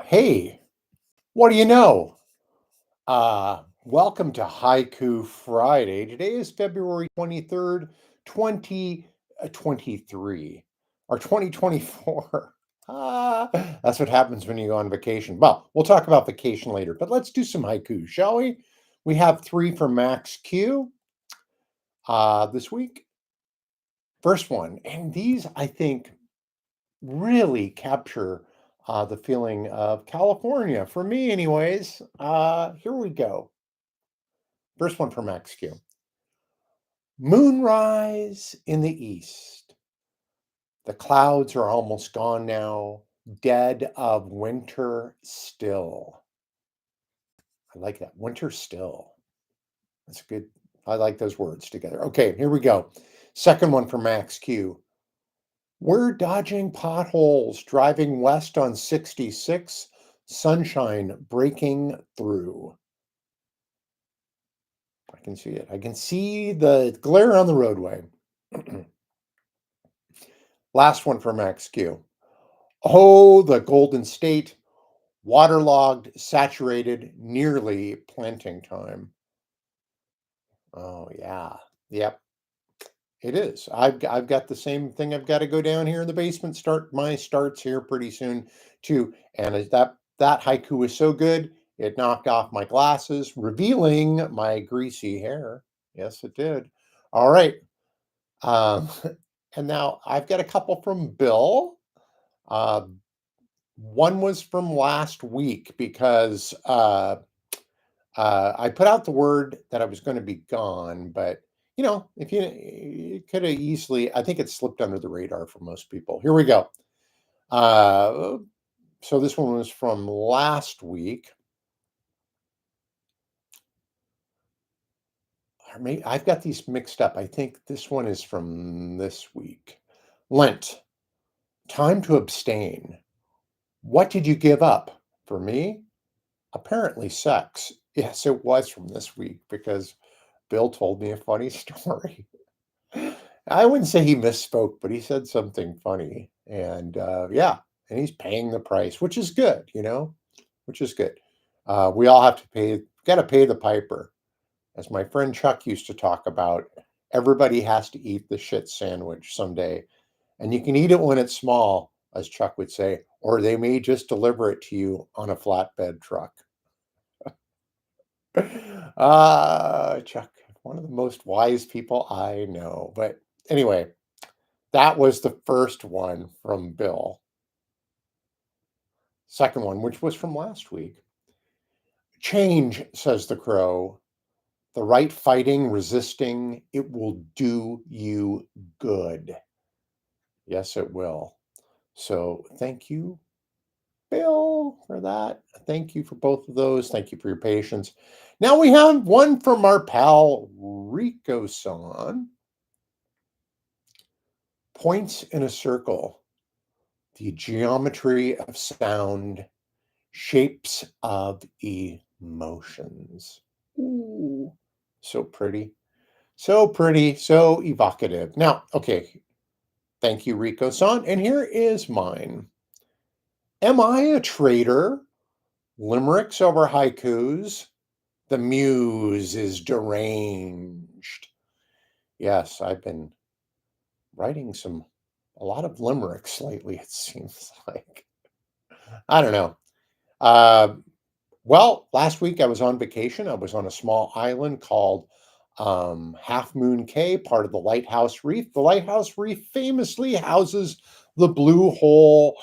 Hey, what do you know? Welcome to Haiku Friday. Today is February 23rd, 2023 or 2024. Ah, that's what happens when you go on vacation. Well, we'll talk about vacation later, but let's do some haiku, shall we? We have three from Max Q this week. First one, and these I think really capture the feeling of California for me, anyways. Here we go. First one from Max Q. Moonrise in the east. The clouds are almost gone now, dead of winter still. I like that. Winter still. That's good. I like those words together. Okay, here we go. Second one from Max Q. We're dodging potholes, driving west on 66, sunshine breaking through. I can see it. I can see the glare on the roadway. Last one from Max Q. Oh, the Golden State, waterlogged, saturated, nearly planting time. Oh, yeah. Yep, it is. I've got the same thing. I've got to go down here in the basement, start my starts here pretty soon too. And that haiku was so good, it knocked off my glasses, revealing my greasy hair. Yes, it did. All right. Um, and now I've got a couple from Bill. Uh, One was from last week because I put out the word that I was going to be gone, but if you could have easily, I think it slipped under the radar for most people. Here we go. Uh, so this one was from last week. Or maybe I've got these mixed up. I think this one is from this week. Lent, time to abstain. What did you give up? For me, apparently sex. Yes, it was from this week because Bill told me a funny story. I wouldn't say he misspoke, but he said something funny. And yeah, and he's paying the price, which is good, which is good. We all have to pay, got to pay the piper. As my friend Chuck used to talk about, everybody has to eat the shit sandwich someday. And you can eat it when it's small, as Chuck would say, or they may just deliver it to you on a flatbed truck. Chuck, one of the most wise people I know. But anyway, that was the first one from Bill. Second one, which was from last week. Change, says the crow. The right fighting, resisting, it will do you good. Yes, it will. So thank you, Bill, for that. Thank you for both of those. Thank you for your patience. Now we have one from our pal Rico San. Points in a circle, the geometry of sound, shapes of emotions. Ooh, so pretty, so evocative. Now, okay, thank you, Rico San. And here is mine. Am I a traitor? Limericks over haikus. The muse is deranged. Yes, I've been writing a lot of limericks lately, it seems like. I don't know. Uh, well, last week I was on vacation. I was on a small island called Half Moon Cay, part of the Lighthouse Reef. The Lighthouse Reef famously houses the blue hole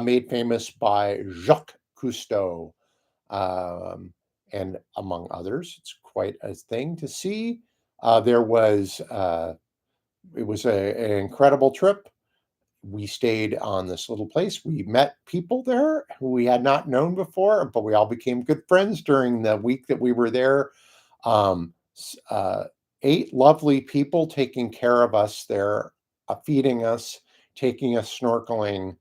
made famous by Jacques Cousteau, and among others. It's quite a thing to see. There was It was an incredible trip. We stayed on this little place. We met people there who we had not known before, but we all became good friends during the week that we were there. Um, s- uh, 8 lovely people taking care of us there, feeding us, taking us snorkeling.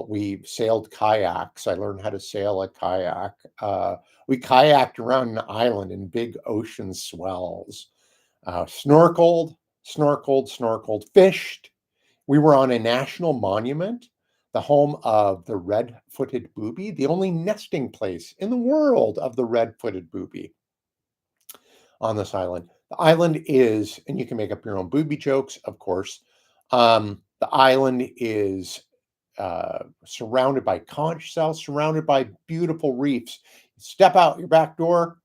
We sailed kayaks. I learned how to sail a kayak. We kayaked around an island in big ocean swells. Snorkeled, fished. We were on a national monument, the home of the red-footed booby, the only nesting place in the world of the red-footed booby on this island. The island is, and you can make up your own booby jokes, of course. The island is surrounded by conch shells, surrounded by beautiful reefs. Step out your back door,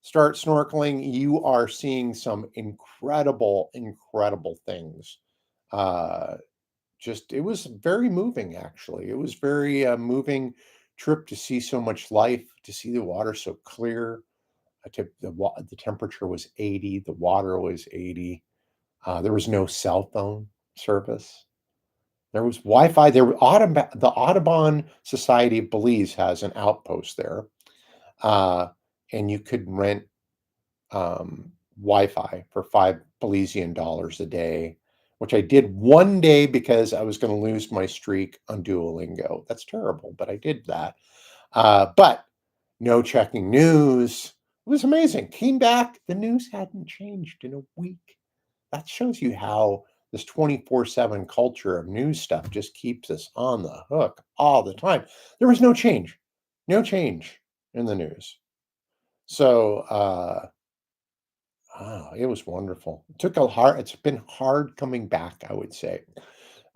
start snorkeling. You are seeing some incredible, incredible things. Uh, just it was very moving, actually. It was very moving trip to see so much life, to see the water so clear. The temperature was 80, the water was 80. There was no cell phone service. There was Wi-Fi. The Audubon Society of Belize has an outpost there, uh, and you could rent um, Wi-Fi for $5 Belizean a day, which I did one day because I was going to lose my streak on Duolingo. That's terrible, but I did that. But no checking news. It was amazing. Came back, the news hadn't changed in a week. That shows you how this 24/7 culture of news stuff just keeps us on the hook all the time. There was no change in the news. So, it was wonderful. It's been hard coming back, I would say.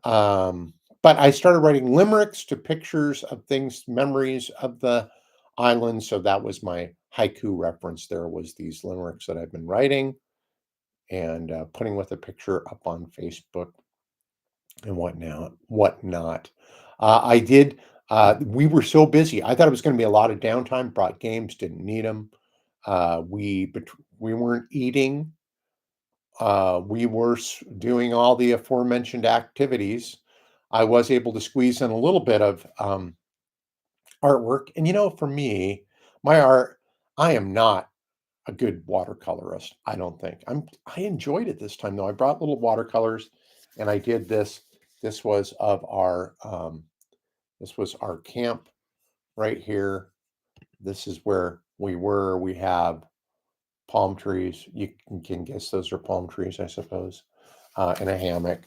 Um, but I started writing limericks to pictures of things, memories of the island. So that was my haiku reference. There was these limericks that I've been writing and putting with a picture up on Facebook and whatnot. I did. We were so busy. I thought it was going to be a lot of downtime. Brought games, didn't need them. We weren't eating. We were doing all the aforementioned activities. I was able to squeeze in a little bit of artwork, and for me, my art. I am not a good watercolorist. I don't think. I enjoyed it this time though. I brought little watercolors, and I did this. This was of our. This was our camp right here. This is where we were. We have palm trees. You can guess those are palm trees, I suppose, and a hammock.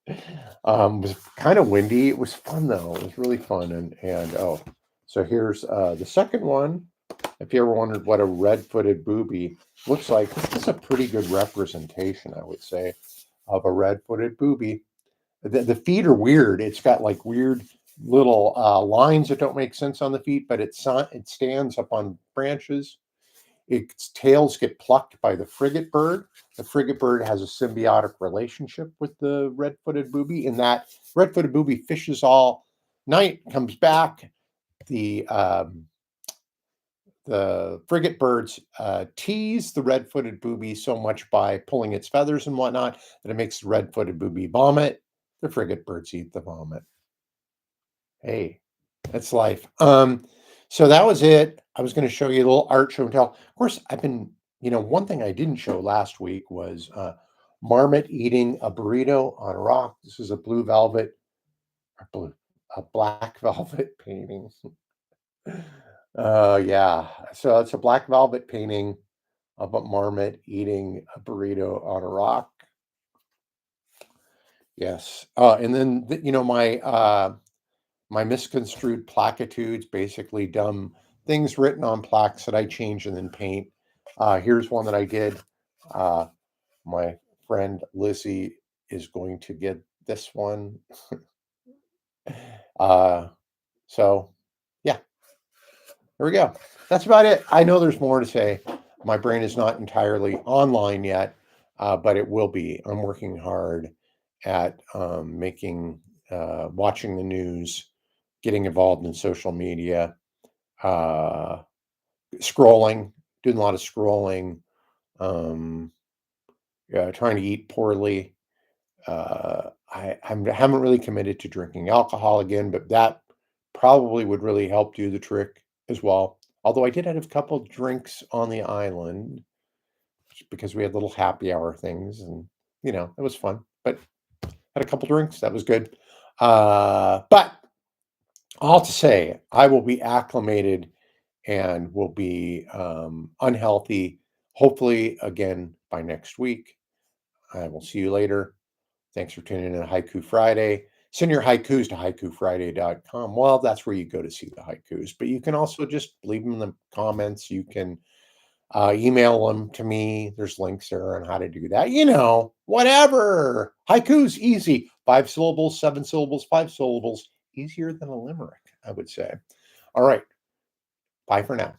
It was kind of windy. It was fun though. It was really fun. And oh, so here's the second one. If you ever wondered what a red-footed booby looks like, this is a pretty good representation, I would say, of a red-footed booby. The feet are weird. It's got like weird little lines that don't make sense on the feet, but it stands up on branches. Its tails get plucked by the frigate bird. The frigate bird has a symbiotic relationship with the red-footed booby, and that red-footed booby fishes all night, comes back. The frigate birds tease the red-footed booby so much by pulling its feathers and whatnot that it makes the red-footed booby vomit. The frigate birds eat the vomit. Hey, that's life. So that was it. I was going to show you a little art show and tell. Of course, one thing I didn't show last week was Marmot eating a burrito on a rock. This is a a black velvet painting. Yeah. So it's a black velvet painting of a marmot eating a burrito on a rock. Yes. And then my misconstrued platitudes, basically dumb things written on plaques that I change and then paint. Here's one that I did. Uh, my friend Lizzie is going to get this one. uh, so, yeah, there we go. That's about it. I know there's more to say. My brain is not entirely online yet, but it will be. I'm working hard at watching the news, getting involved in social media, uh, scrolling, doing a lot of scrolling, um, trying to eat poorly. I haven't really committed to drinking alcohol again, but that probably would really help do the trick as well. Although I did have a couple drinks on the island because we had little happy hour things, and it was fun. But had a couple drinks, that was good. But all to say, I will be acclimated and will be unhealthy, hopefully again by next week. I will see you later. Thanks for tuning in to Haiku Friday. Send your haikus to haikufriday.com. Well, that's where you go to see the haikus, but you can also just leave them in the comments. You can email them to me. There's links there on how to do that. Whatever. Haiku's easy. 5 syllables, 7 syllables, 5 syllables. Easier than a limerick, I would say. All right. Bye for now.